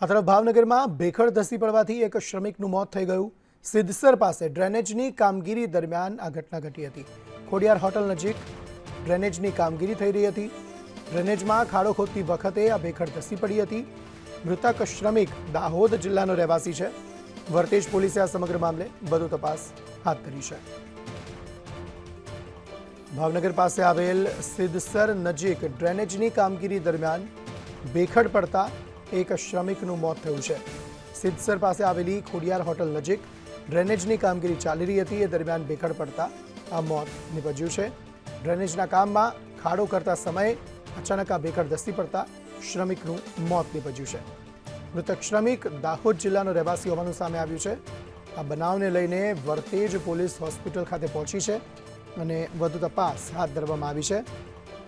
આ તરફ ભાવનગરમાં ભેખડ ધસી પડવાથી એક શ્રમિકનું મોત થઈ ગયું। સિદ્ધસર પાસે ડ્રેનેજની કામગીરી દરમિયાન આ ઘટના ઘટી હતી। ખોડિયાર હોટલ નજીક ડ્રેનેજની કામગીરી થઈ રહી હતી। ડ્રેનેજમાં ખાડો ખોદતી વખતે આ ભેખડ ધસી પડી હતી। મૃતક શ્રમિક દાહોદ જિલ્લાનો રહેવાસી છે। વર્તેજ પોલીસે આ સમગ્ર મામલે વધુ તપાસ હાથ ધરી છે। ભાવનગર પાસે આવેલ સિદ્ધસર નજીક ડ્રેનેજની કામગીરી દરમિયાન ભેખડ પડતા એક શ્રમિકનું મોત થયું છે। સિદ્ધસર પાસે આવેલી ખોડિયાર હોટલ નજીક ડ્રેનેજની કામગીરી ચાલી રહી હતી। એ દરમિયાન ભેખડ પડતા આ મોત નિપજ્યું છે। ડ્રેનેજના કામમાં ખાડો કરતા સમયે અચાનક આ ભેખડ ધસી પડતા શ્રમિકનું મોત નિપજ્યું છે। મૃતક શ્રમિક દાહોદ જિલ્લાનો રહેવાસી હોવાનું સામે આવ્યું છે। આ બનાવને લઈને વર્તેજ પોલીસ હોસ્પિટલ ખાતે પહોંચી છે અને વધુ તપાસ હાથ ધરવામાં આવી છે।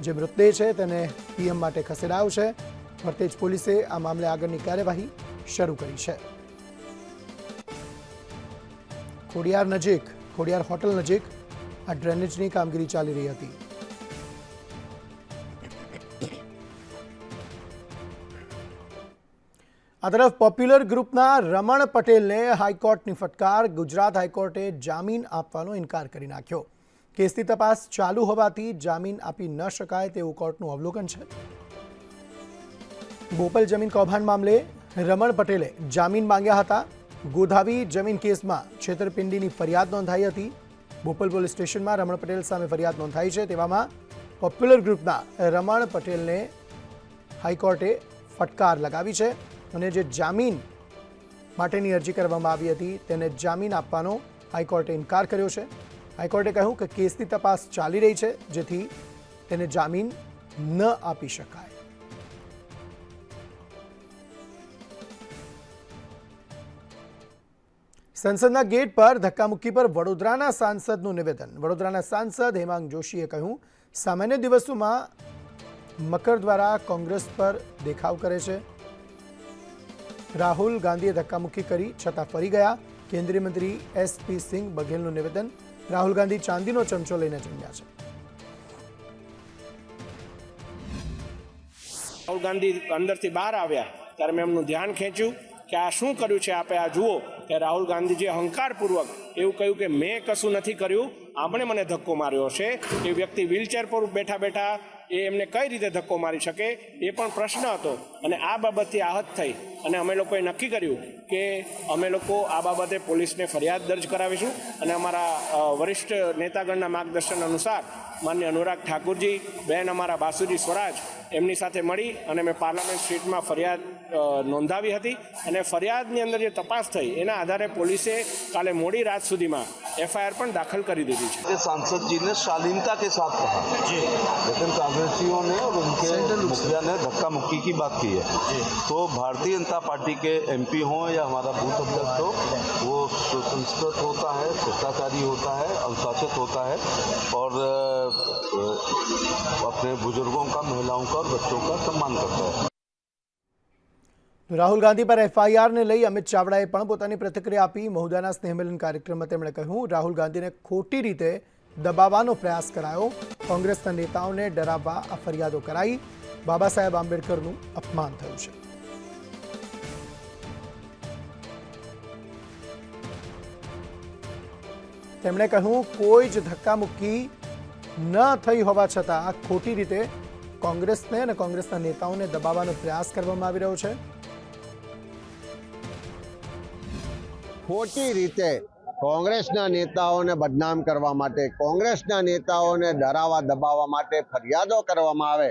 જે મૃતદેહ છે તેને પીએમ માટે ખસેડાયો છે। વર્તેજ પોલીસે આ મામલે આગળની કાર્યવાહી શરૂ કરી છે। ખોડિયાર હોટલ નજીક આ ડ્રેનેજની કામગીરી ચાલી રહી હતી। આ તરફ પોપ્યુલર ગ્રુપના રમણ પટેલને હાઈકોર્ટની ફટકાર। ગુજરાત હાઈકોર્ટે જામીન આપવાનો ઇનકાર કરી નાખ્યો। કેસની તપાસ ચાલુ હોવાથી જામીન આપી ન શકાય તેવું કોર્ટનું અવલોકન છે। બોપલ જમીન કૌભાંડ મામલે રમણ પટેલે જામીન માંગ્યા હતા। ગોધાવી જમીન કેસમાં છેતરપિંડીની ફરિયાદ નોંધાઈ હતી। બોપલ પોલીસ સ્ટેશનમાં રમણ પટેલ સામે ફરિયાદ નોંધાઈ છે। તેવામાં પોપ્યુલર ગ્રુપના રમણ પટેલને હાઈકોર્ટે ફટકાર લગાવી છે અને જે જામીન માટેની અરજી કરવામાં આવી હતી તેને જામીન આપવાનો હાઈકોર્ટે ઇનકાર કર્યો છે। હાઈકોર્ટે કહ્યું કે કેસની તપાસ ચાલી રહી છે, જેથી તેને જામીન ન આપી શકાય। સંસદના ગેટ પર ધક્કામુક્કી પર વડોદરાના સાંસદનું નિવેદન। વડોદરાના સાંસદ હેમાંગ જોશીએ કહ્યું, સામાન્ય દિવસોમાં મકર દ્વારા કોંગ્રેસ પર દેખાવ કરે છે। રાહુલ ગાંધીએ ધક્કામુક્કી કરી છતાં ફરી ગયા। કેન્દ્રીય મંત્રી એસપી સિંહ બઘેલનું નિવેદન। રાહુલ ગાંધી ચાંદીનો ચમચો લઈને જમ્યા છે। રાહુલ ગાંધી અંદરથી બહાર આવ્યા ત્યારે મેં એમનું ધ્યાન ખેંચ્યું કે આ શું કર્યું છે, આપે આ જુઓ કે રાહુલ ગાંધીજીએ અહંકારપૂર્વક એવું કહ્યું કે મેં કશું નથી કર્યું, આપણે મને ધક્કો માર્યો છે। એ વ્યક્તિ વ્હીલચેર પર બેઠા બેઠા એ એમને કઈ રીતે ધક્કો મારી શકે એ પણ પ્રશ્ન હતો અને આ બાબતથી આહત થઈ અને અમે લોકોએ નક્કી કર્યું કે અમે લોકો આ બાબતે પોલીસને ફરિયાદ દર્જ કરાવીશું અને અમારા વરિષ્ઠ નેતાગણના માર્ગદર્શન અનુસાર માન્ય અનુરાગ ઠાકુરજી, બહેન અમારા બાસુજી સ્વરાજ, એમની સાથે મળી અને મેં પાર્લામેન્ટ સ્ટ્રીટમાં ફરિયાદ નોંધાવી હતી અને ફરિયાદની અંદર જે તપાસ થઈ એના આધારે પોલીસે કાલે મોડી રાત સુધીમાં એફઆઈઆર પણ દાખલ કરી દીધી છે। सांसद जी ने शालीनता के साथ कहा जी, लेकिन कांग्रेसियों ने और उनके मुखिया ने धक्का मुक्की की बात की है। तो भारतीय जनता पार्टी के एमपी हों या हमारा बूथ अध्यक्ष हो, वो सुसंस्कृत होता है, शिष्टाचारी होता है, अनुशासित होता है और अपने बुजुर्गों का, महिलाओं का और बच्चों का सम्मान करता है। રાહુલ ગાંધી પર એફઆઈઆરને લઈ અમિત ચાવડાએ પણ પોતાની પ્રતિક્રિયા આપી। મહુદાના સ્નેહમિલન કાર્યક્રમમાં તેમણે કહ્યું, રાહુલ ગાંધીને ખોટી રીતે દબાવવાનો પ્રયાસ કરાયો। કોંગ્રેસના નેતાઓને ડરાવવા આ ફરિયાદો કરાઈ। બાબા સાહેબ આંબેડકરનું અપમાન થયું છે। તેમણે કહ્યું, કોઈ જ ધક્કામુક્કી ન થઈ હોવા છતાં ખોટી રીતે કોંગ્રેસને અને કોંગ્રેસના નેતાઓને દબાવવાનો પ્રયાસ કરવામાં આવી રહ્યો છે। ખોટી રીતે કોંગ્રેસના નેતાઓને બદનામ કરવા માટે, કોંગ્રેસના નેતાઓને ડરાવવા દબાવવા માટે ફરિયાદો કરવામાં આવે।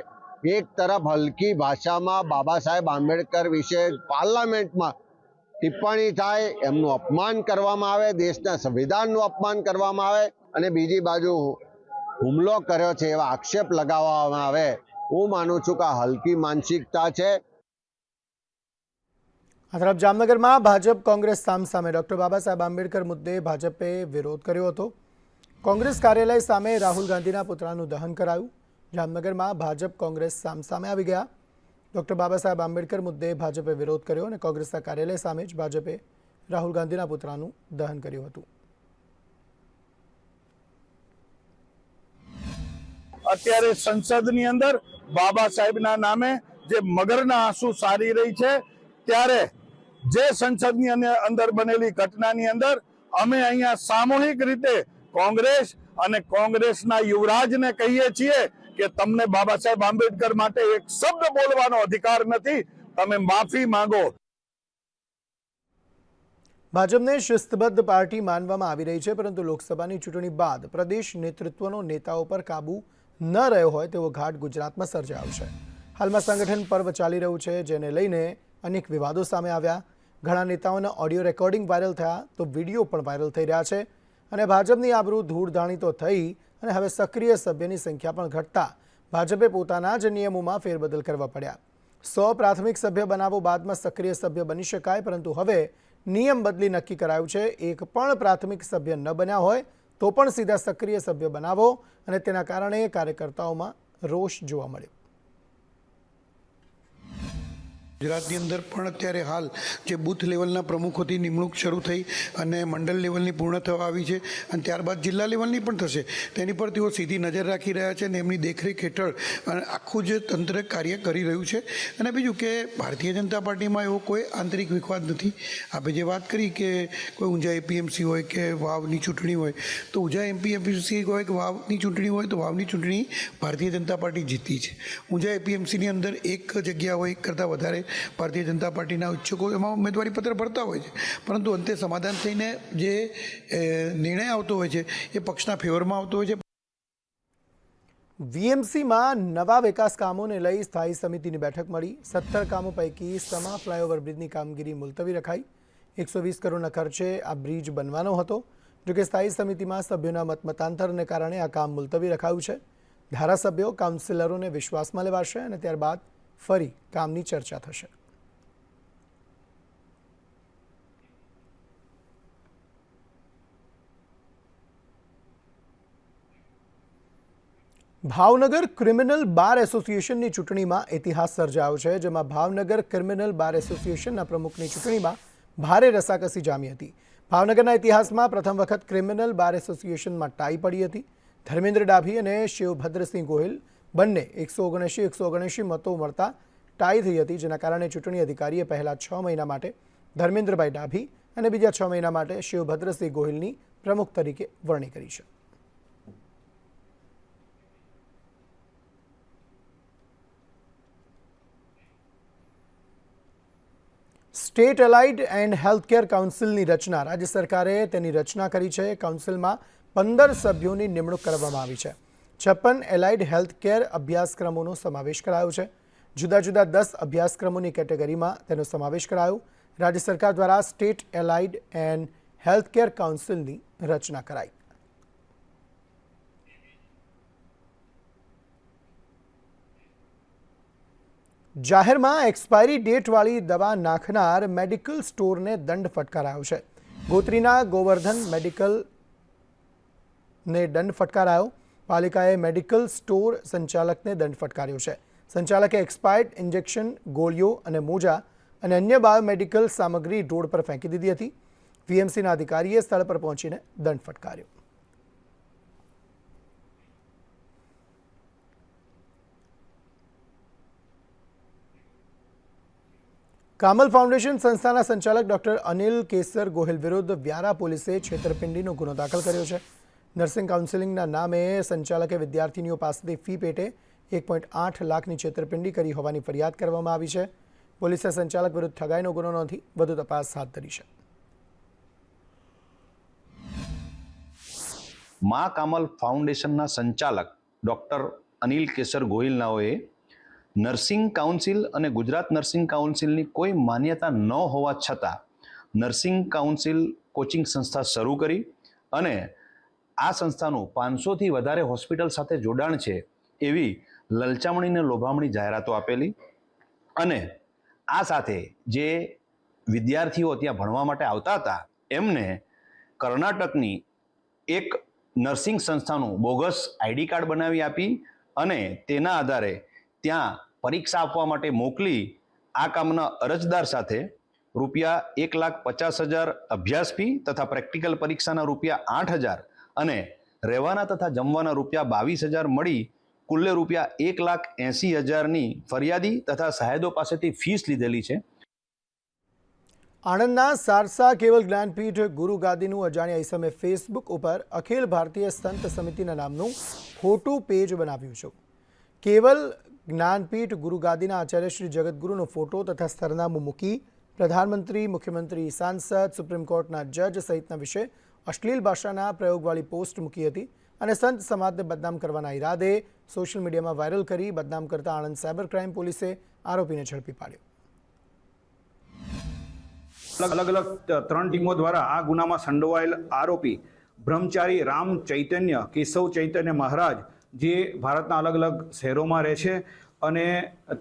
એક તરફ હલકી ભાષામાં બાબા સાહેબ આંબેડકર વિશે પાર્લામેન્ટમાં ટિપ્પણી થાય, એમનું અપમાન કરવામાં આવે, દેશના સંવિધાનનું અપમાન કરવામાં આવે અને બીજી બાજુ હુમલો કર્યો છે એવા આક્ષેપ લગાવવામાં આવે। હું માનું છું કે આ હલકી માનસિકતા છે। આ તરફ જામનગરમાં ભાજપ કોંગ્રેસ સામસામે ડોક્ટર બાબા સાહેબ આંબેડકર મુદ્દે ભાજપે વિરોધ કર્યો હતો। કોંગ્રેસ કાર્યાલય સામે રાહુલ ગાંધીના પુતળાનું દહન કરાયું। જામનગરમાં ભાજપ કોંગ્રેસ સામસામે આવી ગયા। ડોક્ટર બાબા સાહેબ આંબેડકર મુદ્દે ભાજપે વિરોધ કર્યો અને કોંગ્રેસના કાર્યાલય સામે જ ભાજપે રાહુલ ગાંધીના પુતળાનું દહન કર્યું હતું। અત્યારે સંસદની અંદર બાબા સાહેબના નામે જે મગરના આંસુ સારી રહી છે ત્યારે જે સંસદની અંદર બનેલી ઘટનાની અંદર અમે અહીંયા સામૂહિક રીતે કોંગ્રેસ અને કોંગ્રેસના યુવરાજને કહીએ છીએ કે તમને બાબા સાહેબ આંબેડકર માટે એક શબ્દ બોલવાનો અધિકાર નથી, તમે માફી માંગો। ભાજપને શિસ્તબદ્ધ પાર્ટી માનવામાં આવી રહી છે, પરંતુ લોકસભાની ચૂંટણી બાદ પ્રદેશ નેતૃત્વનો નેતાઓ પર કાબુ ન રહ્યો હોય તેવો ઘાટ ગુજરાતમાં સર્જાયો છે। હાલમાં સંગઠન પર્વ ચાલી રહ્યું છે, જેને લઈને અનેક વિવાદો સામે આવ્યા। ઘણા નેતાઓના ઓડિયો રેકોર્ડિંગ વાયરલ થયા તો વિડીયો પણ વાયરલ થઈ રહ્યા છે અને ભાજપની આબરૂ ધૂળધાણી તો થઈ અને હવે સક્રિય સભ્યની સંખ્યા પણ ઘટતા ભાજપે પોતાના જ નિયમોમાં ફેરબદલ કરવા પડ્યા। 100 પ્રાથમિક સભ્ય બનાવો બાદમાં સક્રિય સભ્ય બની શકાય, પરંતુ હવે નિયમ બદલી નક્કી કરાયું છે એક પણ પ્રાથમિક સભ્ય ન બન્યા હોય તો પણ સીધા સક્રિય સભ્ય બનાવો અને તેના કારણે કાર્યકર્તાઓમાં રોષ જોવા મળ્યો। ગુજરાતની અંદર પણ અત્યારે હાલ જે બૂથ લેવલના પ્રમુખોથી નિમણૂક શરૂ થઈ અને મંડળ લેવલની પૂર્ણ થવા આવી છે અને ત્યારબાદ જિલ્લા લેવલની પણ થશે, તેની પર તેઓ સીધી નજર રાખી રહ્યા છે અને એમની દેખરેખ હેઠળ આખું જે તંત્ર કાર્ય કરી રહ્યું છે। અને બીજું કે ભારતીય જનતા પાર્ટીમાં એવો કોઈ આંતરિક વિખવાદ નથી। આપણે જે વાત કરી કે કોઈ ઊંઝા એપીએમસી હોય કે વાવની ચૂંટણી હોય તો ઊંઝા એપીએમસી હોય કે વાવની ચૂંટણી હોય તો વાવની ચૂંટણી ભારતીય જનતા પાર્ટી જીતી છે। ઊંઝા એપીએમસીની અંદર એક જગ્યા હોય, એક કરતાં વધારે ભારતીય જનતા પાર્ટીના ઈચ્છુકો એમાં ઉમેદવારી પત્ર ભરતા હોય છે, પરંતુ અંતે સમાધાન થઈને જે નિર્ણય આવતો હોય છે એ પક્ષના ફેવરમાં આવતો હોય છે। વીએમસીમાં નવા વિકાસ કામોને લઈ સ્થાયી સમિતિની બેઠક મળી। 17 કામો પૈકી સમા ફ્લાયઓવર બ્રિજની કામગીરી મુલતવી રખાઈ। 120 કરોડના ખર્ચે આ બ્રિજ બનવાનો હતો, જોકે સ્થાયી સમિતિમાં સભ્યોના મતાંતરને કારણે આ કામ મુલતવી રખાયું છે। ધારાસભ્યો કાઉન્સિલરોને વિશ્વાસમાં લેવાશે અને ત્યારબાદ ફરી કામની ચર્ચા થશે। ભાવનગર ક્રિમિનલ બાર એસોસિએશનની ચૂંટણીમાં ઇતિહાસ સર્જાયો છે, જેમાં ભાવનગર ક્રિમિનલ બાર એસોસિએશનના પ્રમુખની ચૂંટણીમાં ભારે રસાકસી જામી હતી। ભાવનગરના ઇતિહાસમાં પ્રથમ વખત ક્રિમિનલ બાર એસોસિએશનમાં ટાઈ પડી હતી। ધર્મેન્દ્ર ડાભી અને શિવભદ્રસિંહ ગોહિલ બંને 179 મતો મળતા ટાઈ થઈ હતી, જેના કારણે ચૂંટણી અધિકારીએ પહેલા 6 મહિના માટે ધર્મેન્દ્રભાઈ ડાભી અને બીજા 6 મહિના માટે શિવભદ્રસિંહ ગોહિલની પ્રમુખ તરીકે વરણી કરી છે। સ્ટેટ એલાઇડ એન્ડ હેલ્થકેર કાઉન્સિલની રચના રાજ્ય સરકારે તેની રચના કરી છે। કાઉન્સિલમાં 15 સભ્યોની નિમણૂક કરવામાં આવી છે। 56 એલાઇડ હેલ્થકેર અભ્યાસક્રમોનો સમાવેશ કરાયો છે। જુદા જુદા 10 અભ્યાસક્રમોની કેટેગરીમાં તેનો સમાવેશ કરાયો। રાજ્ય સરકાર દ્વારા સ્ટેટ એલાઇડ એન્ડ હેલ્થકેર કાઉન્સિલની રચના કરાઈ। જાહેરમાં એક્સપાયરી ડેટવાળી દવા નાખનાર મેડિકલ સ્ટોરને દંડ ફટકારાયો છે। ગોત્રીના ગોવર્ધન મેડિકલને દંડ ફટકારાયો। પાલિકાએ મેડિકલ સ્ટોર સંચાલકને દંડ ફટકાર્યો છે। સંચાલકે એક્સપાયર્ડ ઇન્જેક્શન, ગોળીઓ અને મોજા અને અન્ય બાયોમેડિકલ સામગ્રી રોડ પર ફેંકી દીધી હતી। વીએમસીના અધિકારીએ સ્થળ પર પહોંચીને દંડ ફટકાર્યો। કામલ ફાઉન્ડેશન સંસ્થાના સંચાલક ડોક્ટર અનિલ કેસર ગોહિલ વિરુદ્ધ વ્યારા પોલીસે છેતરપિંડીનો ગુનો દાખલ કર્યો છે। નર્સિંગ કાઉન્સિલિંગના નામે સંચાલકે વિદ્યાર્થીનીઓ પાસેથી ફી પેટે 1.8 લાખની છેતરપિંડી કરી હોવાની ફરિયાદ કરવામાં આવી છે। પોલીસે સંચાલક વિરુદ્ધ ઠગાઈનો ગુનો નોંધી વધુ તપાસ હાથ ધરી છે। મા કામલ ફાઉન્ડેશનના સંચાલક ડોક્ટર અનિલ કેસર ગોહિલ નાઓએ નર્સિંગ કાઉન્સિલ અને ગુજરાત નર્સિંગ કાઉન્સિલની કોઈ માન્યતા ન હોવા છતાં નર્સિંગ કાઉન્સિલ કોચિંગ સંસ્થા શરૂ કરી અને આ સંસ્થાનું 500થી વધારે હોસ્પિટલ સાથે જોડાણ છે એવી લલચામણી અને લોભામણી જાહેરાતો આપેલી અને આ સાથે જે વિદ્યાર્થીઓ ત્યાં ભણવા માટે આવતા હતા એમને કર્ણાટકની એક નર્સિંગ સંસ્થાનું બોગસ આઈડી કાર્ડ બનાવી આપી અને તેના આધારે ત્યાં પરીક્ષા આપવા માટે મોકલી આ કામના અરજદાર સાથે રૂપિયા 1,50,000 અભ્યાસ ફી તથા પ્રેક્ટિકલ પરીક્ષાના રૂપિયા 8,000 અને રહેવાના તથા જમવાના રૂપિયા 22,000 મળી કુલ્લે રૂપિયા 1,80,000ની ફરિયાદી તથા સાહેદો પાસેથી ફીસ લીધેલી છે। આણંદના સારસા કેવલ જ્ઞાનપીઠ ગુરુ ગાદીનું અજાણ્યા ઈસમે ફેસબુક ઉપર અખિલ ભારતીય સંત સમિતિના નામનું ખોટું પેજ બનાવ્યું છે. કેવલ જ્ઞાનપીઠ ગુરુ ગાદીના આચાર્ય શ્રી જગતગુરુનો ફોટો તથા સરનામું મૂકી પ્રધાનમંત્રી, મુખ્યમંત્રી, સાંસદ, સુપ્રીમ કોર્ટના જજ સહિતના વિશે અશ્લીલ ભાષાના પ્રયોગવાળી પોસ્ટ મૂકી હતી અને સંત સમાજને બદનામ કરવાના ઈરાદે સોશિયલ મીડિયામાં વાયરલ કરી બદનામ કરતા આણંદ સાયબર ક્રાઇમ પોલીસે આરોપીને ઝડપી પાડ્યો. અલગ અલગ 3 ટીમો દ્વારા આ ગુનામાં સંડોવાયેલ આરોપી બ્રહ્મચારી રામ ચૈતન્ય કેશવ ચૈતન્ય મહારાજ જે ભારતના અલગ અલગ શહેરોમાં રહે છે અને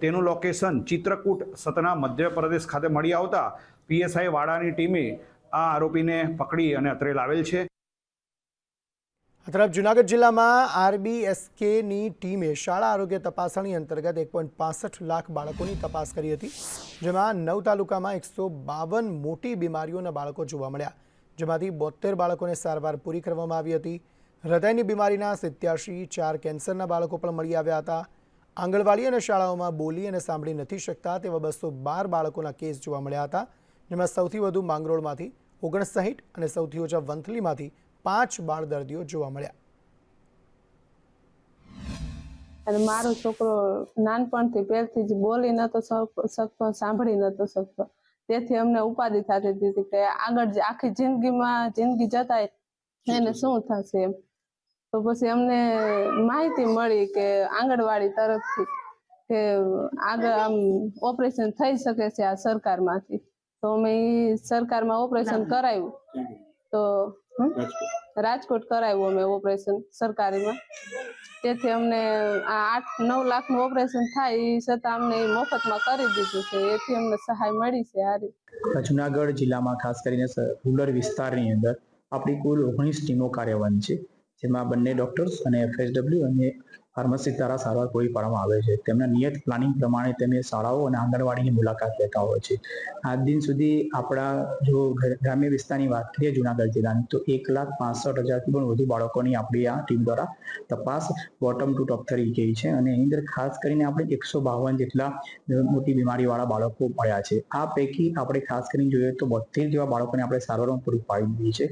તેનું લોકેશન ચિત્રકૂટ સતના મધ્યપ્રદેશ ખાતે મળી આવતા પીએસઆઈ વાડાની ટીમે આ આરોપીને પકડી અને અત્રે લાવેલ છે. આ તરફ જૂનાગઢ જિલ્લામાં RBSKની ટીમે શાળા આરોગ્ય તપાસણી અંતર્ગત 1.65 લાખ બાળકોની તપાસ કરી હતી, જેમાં 9 તાલુકામાં 152 મોટી બીમારીઓના બાળકો જોવા મળ્યા, જેમાંથી 72 બાળકોને સારવાર પૂરી કરવામાં આવી હતી. હૃદયની બીમારીના 87, 4 કેન્સરના બાળકો પણ મળી આવ્યા હતા. આંગણવાડી અને શાળાઓમાં બોલી અને સાંભળી નથી શકતા તેવા 212 બાળકોના કેસ જોવા મળ્યા હતા, જેમાં સૌથી વધુ માંગરોળમાંથી 59 અને સૌથી ઓછા વંથલીમાંથી 5 બાળ દર્દીઓ જોવા મળ્યા. અને મારો છોકરો નાનપણથી પહેલથી જ બોલી નતો શકતો, સાંભળી નતો શકતો, તેથી અમને ઉપાધિ થતી હતી કે આગળ આખી જિંદગી જતાય એને શું થશે એમ. તો પછી અમને માહિતી મળી કે આંગણવાડી તરફથી કે આગળ આમ ઓપરેશન થઈ શકે છે આ સરકારમાંથી. તો અમે સરકારમાં ઓપરેશન કરાવ્યું, તો રાજકોટ કરાવ્યું અમે ઓપરેશન સરકારીમાં. તેથી અમને આ 8-9 લાખનું ઓપરેશન થાય એ છતાં અમને મફતમાં કરી દીધું છે, એથી અમને સહાય મળી છે. આ રીતે જુનાગઢ જિલ્લામાં ખાસ કરીને રૂરલ વિસ્તારની અંદર આપણી કુલ 19 ટીમો કાર્યવાહી છે, જેમાં બંને ડોક્ટર્સ અને FSW અને ફાર્મસી દ્વારા સારવાર પૂરી પાડવામાં આવે છે. તેમના નિયત પ્લાનિંગ પ્રમાણે તેમને શાળાઓ અને આંગણવાડીની મુલાકાત લેતા હોય છે. આજ દિન સુધી આપણા જો ગ્રામ્ય વિસ્તારની વાત કરીએ જુનાગઢ જિલ્લાની, તો 1,65,000થી પણ વધુ બાળકોની આપણી આ ટીમ દ્વારા તપાસ બોટમ ટુ ટોપ થઈ ગઈ છે અને એની અંદર ખાસ કરીને આપણે 152 જેટલા મોટી બીમારીવાળા બાળકો મળ્યા છે. આ પૈકી આપણે ખાસ કરીને જોઈએ તો 72 જેવા બાળકોને આપણે સારવારમાં પૂરી પાડી દીધી છે.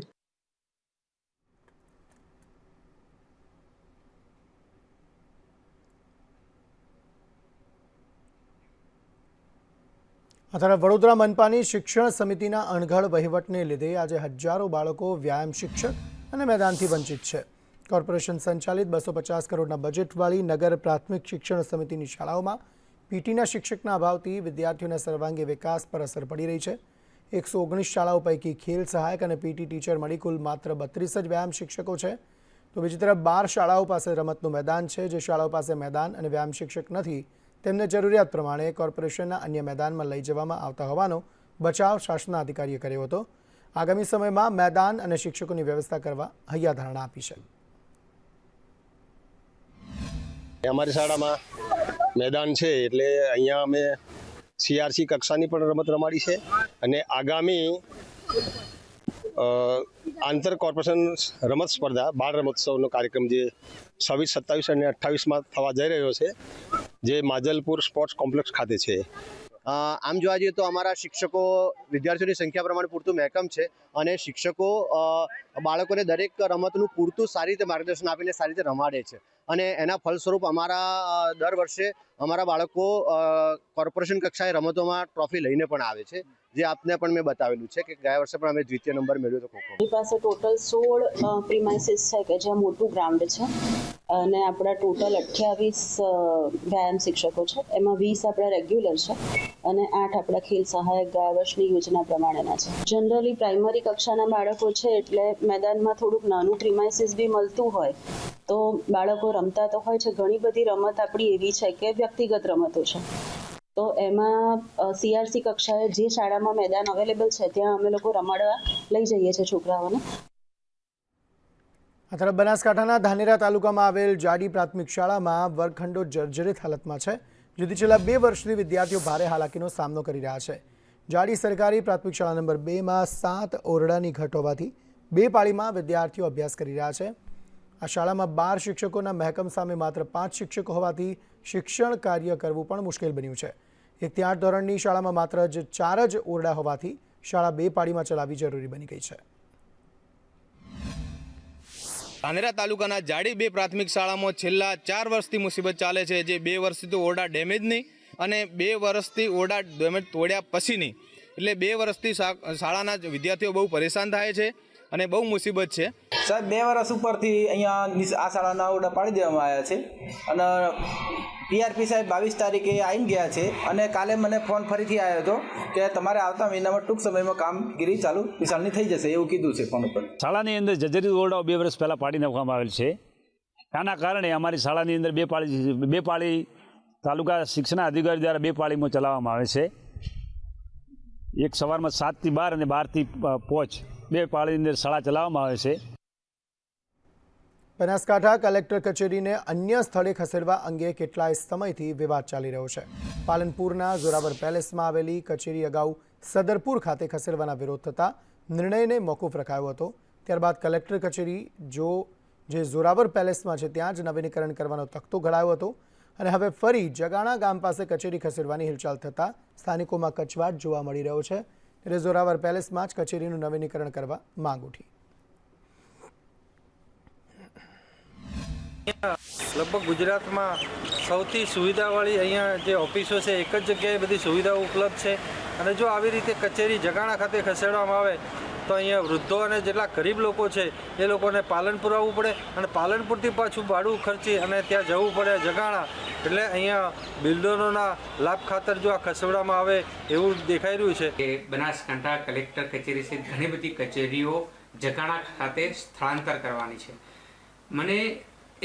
આ તરફ વડોદરા મનપાની શિક્ષણ સમિતિના અણઘડ વહીવટને લીધે આજે હજારો બાળકો વ્યાયામ શિક્ષક અને મેદાનથી વંચિત છે. કોર્પોરેશન સંચાલિત 250 કરોડના બજેટવાળી નગર પ્રાથમિક શિક્ષણ સમિતિની શાળાઓમાં પીટીના શિક્ષકના અભાવથી વિદ્યાર્થીઓના સર્વાંગી વિકાસ પર અસર પડી રહી છે. 119 શાળાઓ પૈકી ખેલ સહાયક અને પીટી ટીચર મળી કુલ માત્ર 32 જ વ્યાયામ શિક્ષકો છે. તો બીજી તરફ 12 શાળાઓ પાસે રમતનું મેદાન છે. જે શાળાઓ પાસે મેદાન અને વ્યાયામ શિક્ષક નથી તેમને જરૂરિયાત પ્રમાણે કોર્પોરેશનના અન્ય મેદાનમાં લઈ જવામાં આવતા હોવાનો બચાવ શાસનના અધિકારીએ કર્યો હતો. આગામી સમયમાં મેદાન અને શિક્ષકોની વ્યવસ્થા કરવા હૈયાધારણા આપી છે. અમારી શાળામાં મેદાન છે એટલે અહીંયા અમે CRC કક્ષાની પણ રમત રમાડી છે અને આગામી આંતર કોર્પોરેશન રમત સ્પર્ધા બાળ રમોત્સવનો કાર્યક્રમ જે 26, 27 અને 28માં થવા જઈ રહ્યો છે, જે માજલપુર સ્પોર્ટ્સ કોમ્પ્લેક્સ ખાતે છે. આમ જોવા જઈએ તો અમારા શિક્ષકો વિદ્યાર્થીઓની સંખ્યા પ્રમાણે પૂરતું મહેકમ છે અને શિક્ષકો બાળકોને દરેક રમતનું પૂરતું સારી રીતે માર્ગદર્શન આપીને સારી રીતે રમાડે છે અને એના ફલસ્વરૂપ અમારા દર વર્ષે અમારા બાળકો કોર્પોરેશન કક્ષાએ રમતોમાં ટ્રોફી લઈને પણ આવે છે, જે આપને પણ મેં બતાવેલું છે કે ગયા વર્ષે પણ અમે દ્વિતીય નંબર મેળવ્યો હતો ખોખો. આપણી પાસે ટોટલ 16 પ્રીમાઇસીસ છે કે જ્યાં મોટું ગ્રાઉન્ડ છે અને આપણા ટોટલ 28 વ્યાયામ શિક્ષકો છે, એમાં 20 આપણા રેગ્યુલર છે અને 8 આપણા ખેલ સહાયક ગયા વર્ષની યોજના પ્રમાણેના છે. જનરલી પ્રાઇમરી કક્ષાના બાળકો છે એટલે મેદાનમાં થોડુંક નાનું પ્રીમાઇસીસ બી મળતું હોય તો બાળકો રમતા તો હોય છે. ઘણી બધી રમત આપણી એવી છે કે વ્યક્તિગત રમતો છે, તો એમાં CRC કક્ષાએ જે શાળામાં મેદાન અવેલેબલ છે ત્યાં અમે લોકો રમાડવા લઈ જઈએ છીએ છોકરાઓને. આ તરફ બનાસકાંઠાના ધાનેરા તાલુકામાં આવેલ જાડી પ્રાથમિક શાળામાં વર્ગખંડો જર્જરિત હાલતમાં છે, જેથી છેલ્લા 2 વર્ષથી વિદ્યાર્થીઓ ભારે હાલાકીનો સામનો કરી રહ્યા છે. જાડી સરકારી પ્રાથમિક શાળા નંબર 2માં 7 ઓરડાની ઘટ હોવાથી 2 પાળીમાં વિદ્યાર્થીઓ અભ્યાસ કરી રહ્યા છે. આ શાળામાં 12 શિક્ષકોના મહેકમ સામે માત્ર 5 શિક્ષકો હોવાથી શિક્ષણ કાર્ય કરવું પણ મુશ્કેલ બન્યું છે. 1 થી 8 ધોરણની શાળામાં માત્ર 4 જ ઓરડા હોવાથી શાળા 2 પાળીમાં ચલાવવી જરૂરી બની ગઈ છે. ધાનેરા તાલુકાના જાડી 2 પ્રાથમિક શાળામાં છેલ્લા 4 વર્ષથી મુસીબત ચાલે છે, જે 2 વર્ષથી તો ઓરડા ડેમેજની અને 2 વર્ષથી ઓરડા ડેમેજ તોડ્યા પછીની, એટલે 2 વર્ષથી શાળાના વિદ્યાર્થીઓ બહુ પરેશાન થાય છે અને બહુ મુસીબત છે. સાહેબ 2 વર્ષ ઉપરથી અહીંયા આ શાળાના ઓરડા પાડી દેવામાં આવ્યા છે અને PRP સાહેબ 22 તારીખે આવીને ગયા છે અને કાલે મને ફોન ફરીથી આવ્યો હતો કે તમારે આવતા મહિનામાં ટૂંક સમયમાં કામગીરી ચાલુ વિશાળની થઈ જશે એવું કીધું છે ફોન ઉપર. શાળાની અંદર જર્જરિત ઓરડાઓ 2 વર્ષ પહેલાં પાડી નાખવામાં આવેલ છે. આના કારણે અમારી શાળાની અંદર 2 પાળી તાલુકા શિક્ષણ અધિકારી દ્વારા 2 પાળીમાં ચલાવવામાં આવે છે. એક સવારમાં 7 થી 12 અને 12 થી 5 2 પાળીની અંદર શાળા ચલાવવામાં આવે છે. બનાસકાંઠા કલેક્ટર કચેરીને અન્ય સ્થળે ખસેડવા અંગે કેટલાય સમયથી વિવાદ ચાલી રહ્યો છે. પાલનપુરના ઝોરાવર પેલેસમાં આવેલી કચેરી અગાઉ સદરપુર ખાતે ખસેડવાના વિરોધ થતાં નિર્ણયને મોકૂફ રખાયો હતો. ત્યારબાદ કલેક્ટર કચેરી જે ઝોરાવર પેલેસમાં છે ત્યાં જ નવીનીકરણ કરવાનો તખ્તો ઘડાયો હતો અને હવે ફરી જગાણા ગામ પાસે કચેરી ખસેડવાની હિલચાલ થતાં સ્થાનિકોમાં કચવાટ જોવા મળી રહ્યો છે. ત્યારે ઝોરાવર પેલેસમાં જ કચેરીનું નવીનીકરણ કરવા માંગ ઉઠી. લગભગ ગુજરાતમાં સૌથી સુવિધાવાળી અહીંયા જે ઓફિસો છે એક જ જગ્યાએ બધી સુવિધાઓ ઉપલબ્ધ છે અને જો આવી રીતે કચેરી જગાણા ખાતે ખસેડવામાં આવે તો અહીંયા વૃદ્ધો અને જેટલા ગરીબ લોકો છે એ લોકોને પાલનપુર આવવું પડે અને પાલનપુરથી પાછું ભાડું ખર્ચી અને ત્યાં જવું પડે જગાણા. એટલે અહીંયા બિલ્ડરોના લાભ ખાતર જો આ ખસેડવામાં આવે એવું દેખાઈ રહ્યું છે. બનાસકાંઠા કલેક્ટર કચેરી સહિત ઘણી બધી કચેરીઓ જગાણા ખાતે સ્થળાંતર કરવાની છે. મને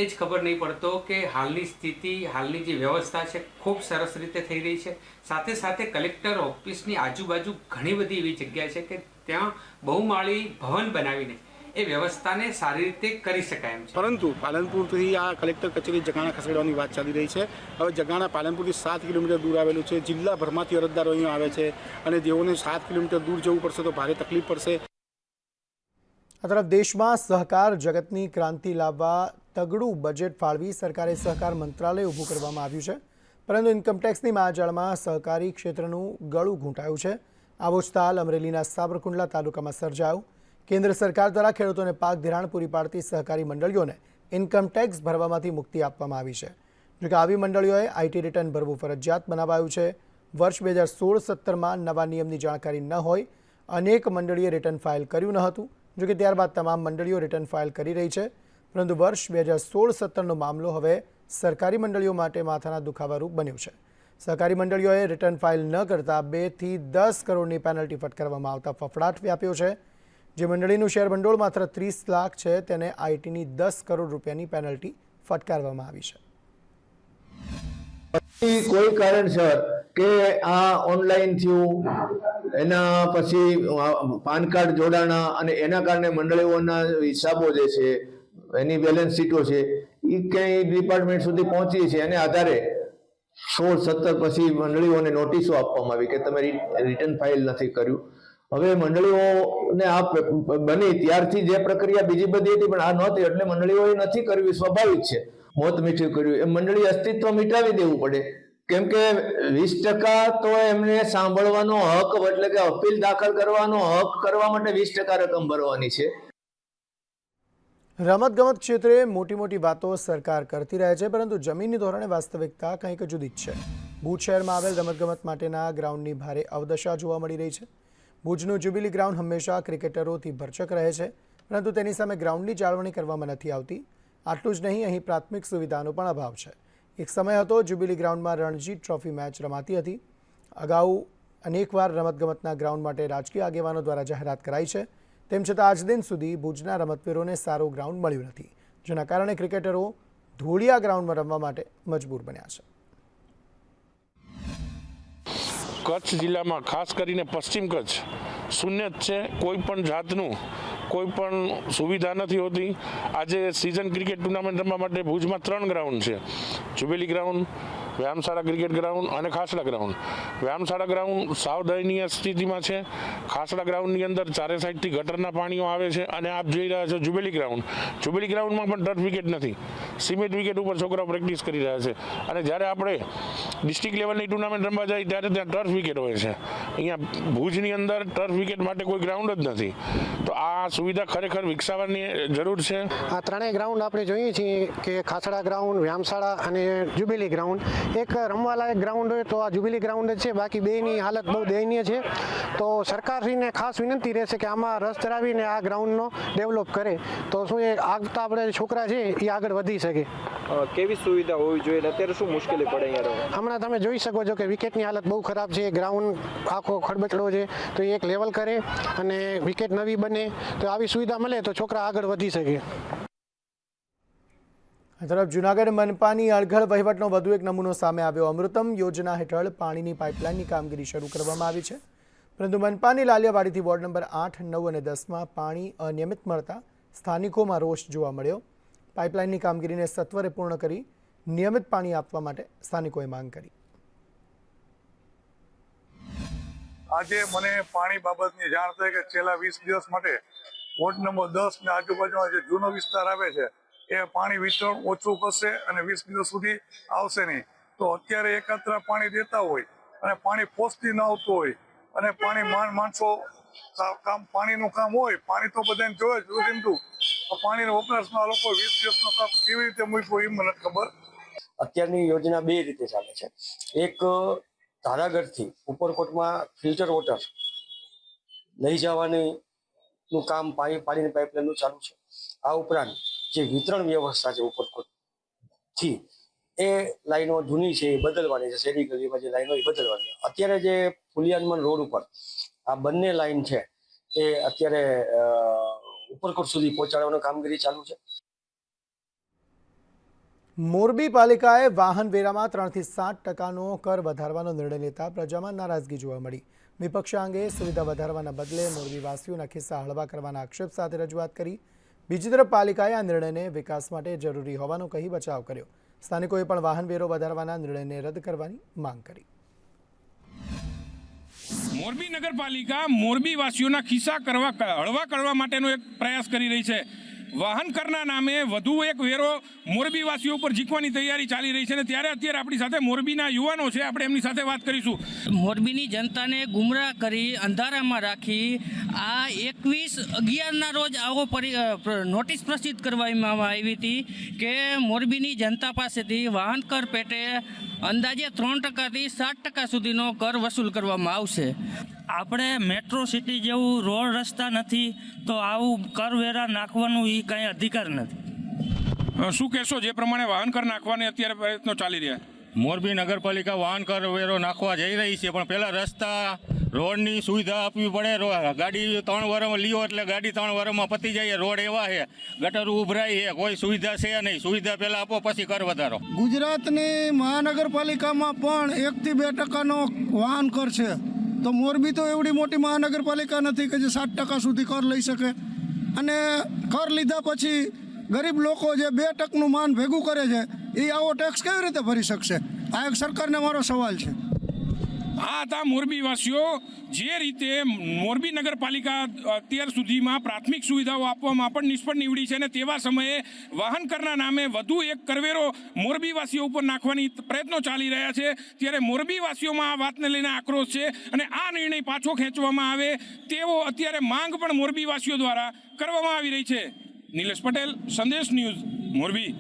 એ જ ખબર નહીં પડતો કે હાલની સ્થિતિ, હાલની જે વ્યવસ્થા છે ખૂબ સરસ રીતે થઈ રહી છે. સાથે સાથે કલેક્ટર ઓફિસની આજુબાજુ ઘણી બધી એવી જગ્યા છે કે ત્યાં બહુમાળી ભવન બનાવીને એ વ્યવસ્થાને સારી રીતે કરી શકાય એમ છે. પરંતુ પાલનપુરથી આ કલેક્ટર કચેરી જગાણા ખસેડવાની વાત ચાલી રહી છે. હવે જગાણા પાલનપુરથી 7 કિલોમીટર દૂર આવેલું છે. જિલ્લાભરમાંથી અરજદારો અહીંયા આવે છે અને જેઓને 7 કિલોમીટર દૂર જવું પડશે તો ભારે તકલીફ પડશે. આ તરફ દેશમાં સહકાર જગતની ક્રાંતિ લાવવા તગડું બજેટ ફાળવી સરકારે સહકાર મંત્રાલય ઊભું કરવામાં આવ્યું છે, પરંતુ ઇન્કમટેક્સની માજાળમાં સહકારી ક્ષેત્રનું ગળું ઘૂંટાયું છે. આવો જ તાલ અમરેલીના સાબરકુંડલા તાલુકામાં સર્જાયો. કેન્દ્ર સરકાર દ્વારા ખેડૂતોને પાક ધિરાણ પૂરી પાડતી સહકારી મંડળીઓને ઇન્કમટેક્સ ભરવામાંથી મુક્તિ આપવામાં આવી છે. જોકે આવી મંડળીઓએ IT રિટર્ન ભરવું ફરજિયાત બનાવાયું છે. વર્ષ 2016-17માં નવા નિયમની જાણકારી ન હોય અનેક મંડળીએ રિટર્ન ફાઇલ કર્યું ન હતું. જોકે ત્યારબાદ તમામ મંડળીઓ રિટર્ન ફાઇલ કરી રહી છે, પરંતુ વર્ષ 2016-17નો મામલો હવે સરકારી મંડળીઓ માટે માથાના દુખાવારૂપ બન્યું છે. સહકારી મંડળીઓએ રિટર્ન ફાઇલ ન કરતા 2 થી 10 કરોડની પેનલ્ટી ફટકારવામાં આવતા ફફડાટ વ્યાપ્યો છે. જે મંડળીનું શેર ભંડોળ માત્ર 30 લાખ છે તેને ITની 10 કરોડ રૂપિયાની પેનલ્ટી ફટકારવામાં આવી છે. કોઈ કારણસર કે આ ઓનલાઈન થયું, એના પછી પાન કાર્ડ જોડાણા અને એના કારણે મંડળીઓના હિસાબો જે છે એની બેલેન્સ શીટો છે એ ક્યાંય ડિપાર્ટમેન્ટ સુધી પહોંચી છે. એને આધારે 16-17 પછી મંડળીઓને નોટિસો આપવામાં આવી કે તમે રિટર્ન ફાઇલ નથી કર્યું. હવે મંડળીઓને આ બની ત્યારથી જે પ્રક્રિયા બીજી બધી હતી પણ આ નહોતી, એટલે મંડળીઓએ નથી કરવી, સ્વાભાવિક છે. મોત મીઠું કર્યું એ મંડળી અસ્તિત્વ મિટાવી દેવું પડે, કેમ કે 20% તો એમને સાંભળવાનો હક એટલે કે અપીલ દાખલ કરવાનો હક કરવા માટે 20% રકમ ભરવાની છે. રમતગમત ક્ષેત્રે મોટી વાતો સરકાર કરતી રહે છે, પરંતુ જમીનની ધોરણે વાસ્તવિકતા કંઈક જુદી જ છે. ભુજ શહેરમાં આવેલ રમતગમત માટેના ગ્રાઉન્ડની ભારે અવદશા જોવા મળી રહી છે. ભુજનું જ્યુબિલી ગ્રાઉન્ડ હંમેશા ક્રિકેટરોથી ભરચક રહે છે, પરંતુ તેની સામે ગ્રાઉન્ડની જાળવણી કરવામાં નથી આવતી. આટલું જ નહીં, અહીં પ્રાથમિક સુવિધાનો પણ અભાવ છે. એક સમય હતો જ્યુબિલી ગ્રાઉન્ડમાં રણજી ટ્રોફી મેચ રમાતી હતી. અગાઉ અનેકવાર રમતગમતના ગ્રાઉન્ડ માટે રાજકીય આગેવાનો દ્વારા જાહેરાત કરાઈ છે. તેમ છતાં આજ દિન સુધી ભુજના રમતવીરોને સારું ગ્રાઉન્ડ મળ્યું નથી, જેના કારણે ક્રિકેટરો ધૂળિયા ગ્રાઉન્ડમાં રમવા માટે મજબૂર બન્યા છે. કચ્છ જિલ્લામાં ખાસ કરીને પશ્ચિમ કચ્છ શૂન્ય જ છે. કોઈ પણ જાતનું કોઈ પણ સુવિધા નથી હોતી. આજે સિઝન ક્રિકેટ ટુર્નામેન્ટ રમવા માટે ભુજમાં 3 ગ્રાઉન્ડ છે: જ્યુબિલી ગ્રાઉન્ડ, વ્યાયામશાળા ક્રિકેટ ગ્રાઉન્ડ અને ખાસડા ગ્રાઉન્ડ. વ્યાયામશાળા ગ્રાઉન્ડ સાવ દયનીય સ્થિતિમાં છે. ખાસડા ગ્રાઉન્ડની અંદર ચારે સાઈડથી ગટરના પાણીઓ આવે છે અને આપ જોઈ રહ્યા છો જ્યુબિલી ગ્રાઉન્ડ. જ્યુબિલી ગ્રાઉન્ડમાં પણ ટર્ફ વિકેટ નથી. સિમેન્ટ વિકેટ ઉપર છોકરાઓ પ્રેક્ટિસ કરી રહ્યા છે. અને જ્યારે આપણે ડિસ્ટ્રિક્ટ લેવલની ટુર્નામેન્ટ રમવા જાય ત્યારે ત્યાં ટર્ફ વિકેટ હોય છે. અહીંયા ભુજની અંદર ટર્ફ વિકેટ માટે કોઈ ગ્રાઉન્ડ જ નથી. તો આ સુવિધા ખરેખર વિકસાવવાની જરૂર છે. આ ત્રણેય ગ્રાઉન્ડ આપણે જોઈએ છીએ કે ખાસડા ગ્રાઉન્ડ, વ્યાયામશાળા અને જ્યુબિલી ગ્રાઉન્ડ. એક રમવાલાયક ગ્રાઉન્ડ હોય તો આ જ્યુબિલી ગ્રાઉન્ડ જ છે. બાકી બેની હાલત બહુ દયનીય છે. તો સરકારશ્રીને ખાસ વિનંતી રહેશે કે આમાં રસ ધરાવીને આ ગ્રાઉન્ડનો ડેવલપ કરે તો શું એ આગતા આપણે છોકરા છે એ આગળ વધી શકે. કેવી સુવિધા હોવી જોઈએ અને અત્યારે શું મુશ્કેલી પડે અહીંયા? હમણાં તમે જોઈ શકો છો કે વિકેટની હાલત બહુ ખરાબ છે. ગ્રાઉન્ડ આખો ખડબચડો છે. તો એ એક લેવલ કરે અને વિકેટ નવી બને તો આવી સુવિધા મળે તો છોકરા આગળ વધી શકે. આ તરફ જૂનાગઢ મનપાની અણઘડ વહીવટનો વધુ એક નમૂનો સામે આવ્યો. અમૃતમ યોજના હેઠળ પાણીની પાઇપલાઇનની કામગીરી શરૂ કરવામાં આવી છે, પરંતુ મનપાની લાલિયાવાડીથી વોર્ડ નંબર 8, 9 અને 10માં પાણી અનિયમિત મળતા સ્થાનિકોમાં રોષ જોવા મળ્યો. પાઇપલાઇનની કામગીરીને સત્વરે પૂર્ણ કરી નિયમિત પાણી આપવા માટે સ્થાનિકોએ માંગ કરી. આજે મને પાણી બાબતની જાણ થઈ કે છેલ્લા 20 દિવસ માટે વોર્ડ નંબર 10 ને આજુબાજુમાં જે જૂનો વિસ્તાર આવે છે એ પાણી વિતરણ ઓછું કરશે અને 20 દિવસ સુધી આવશે નહીં. તો અત્યારે એકાત્ર પાણી દેતા હોય અને પાણી પહોંચતી ન આવતું હોય અને પાણી માણસો પાણીનું કામ હોય, પાણી તો બધાને જોવે જ રોજિંદું. પાણીના વપરાશમાં લોકો 20 દિવસનો કામ કેવી રીતે મૂક્યો એ મને ખબર. અત્યારની યોજના બે રીતે ચાલે છે. એક ધારાગઢથી ઉપરકોટમાં ફિલ્ટર વોટર લઈ જવાનું કામ પાણીની પાઇપલાઇનનું ચાલુ છે. આ ઉપરાંત જે વિતરણ વ્યવસ્થા છે ઉપરકોટથી એ લાઈનો જૂની છે એ બદલવાની છે. શેરી ગલીમાં જે લાઈનો એ બદલવાની. અત્યારે જે ફુલિયાનમન રોડ ઉપર આ બંને લાઈન છે એ અત્યારે ઉપરકોટ સુધી પહોંચાડવાની કામગીરી ચાલુ છે. મોરબી પાલિકાએ વાહન વેરામાં 3 થી 7% કર વધારવાનો નિર્ણય લેતા પ્રજામાં નારાજગી જોવા મળી. વિપક્ષ અંગે સુવિધા વધારવાના બદલે મોરબીવાસીઓના ખિસ્સા હળવા કરવાના આક્ષેપ સાથે રજૂઆત કરી. બીજી તરફ પાલિકાએ આ નિર્ણયને વિકાસ માટે જરૂરી હોવાનું કહી બચાવ કર્યો. સ્થાનિકોએ પણ વાહન વેરો વધારવાના નિર્ણયને રદ કરવાની માંગ કરી. મોરબી નગરપાલિકા મોરબીવાસીઓના ખિસ્સા હળવા કરવા માટેનો એક પ્રયાસ કરી રહી છે. વાહન કરના નામે વધુ એક વેરો મોરબીવાસીઓ ઉપર ઝીકવાની તૈયારી ચાલી રહી છે અને ત્યારે અત્યારે આપણી સાથે મોરબીના યુવાનો છે. આપણે એમની સાથે વાત કરીશું. મોરબીની જનતાને ગુમરાહ કરી અંધારામાં રાખી આ 21/11ના રોજ આવો નોટિસ પ્રસિદ્ધ કરવામાં આવી હતી કે મોરબીની જનતા પાસેથી વાહન કર પેટે અંદાજે 3%થી 7% સુધીનો કર વસૂલ કરવામાં આવશે. આપણે મેટ્રો સિટી જેવું રોડ રસ્તા નથી તો આવું કરવેરા નાખવાનું એ કાંઈ અધિકાર નથી. શું કહેશો? જે પ્રમાણે વાહન કર નાખવાની અત્યારે પ્રયત્નો ચાલી રહ્યા. મોરબી નગરપાલિકા વાહન કર વેરો નાખવા જઈ રહી છે, પણ પહેલાં રસ્તા રોડની સુવિધા આપવી પડે. ગાડી 3 વર્ષમાં લીઓ એટલે ગાડી 3 વર્ષમાં પતી જાય. રોડ એવા છે, ગટર ઉભરાય છે, કોઈ સુવિધા છે નહીં. સુવિધા પહેલાં આપો પછી કર વધારો. ગુજરાતની મહાનગરપાલિકામાં પણ 1 થી 2% વાહન કર છે, તો મોરબી તો એવડી મોટી મહાનગરપાલિકા નથી કે જે 7% સુધી કર લઈ શકે. અને કર લીધા પછી ગરીબ લોકો જે 2% માન ભેગું કરે છે એ આવો ટેક્સ કેવી રીતે ભરી શકશે? આ એક સરકારને મારો સવાલ છે. આ હતા મોરબીવાસીઓ. જે રીતે મોરબી નગરપાલિકા અત્યાર સુધીમાં પ્રાથમિક સુવિધાઓ આપવામાં પણ નિષ્ફળ નીવડી છે અને તેવા સમયે વાહન કરના નામે વધુ એક કરવેરો મોરબીવાસીઓ ઉપર નાખવાની પ્રયત્નો ચાલી રહ્યા છે. ત્યારે મોરબીવાસીઓમાં આ વાતને લઈને આક્રોશ છે અને આ નિર્ણય પાછો ખેંચવામાં આવે તેવો અત્યારે માંગ પણ મોરબીવાસીઓ દ્વારા કરવામાં આવી રહી છે. નિલેશ પટેલ, સંદેશ ન્યૂઝ, મોરબી.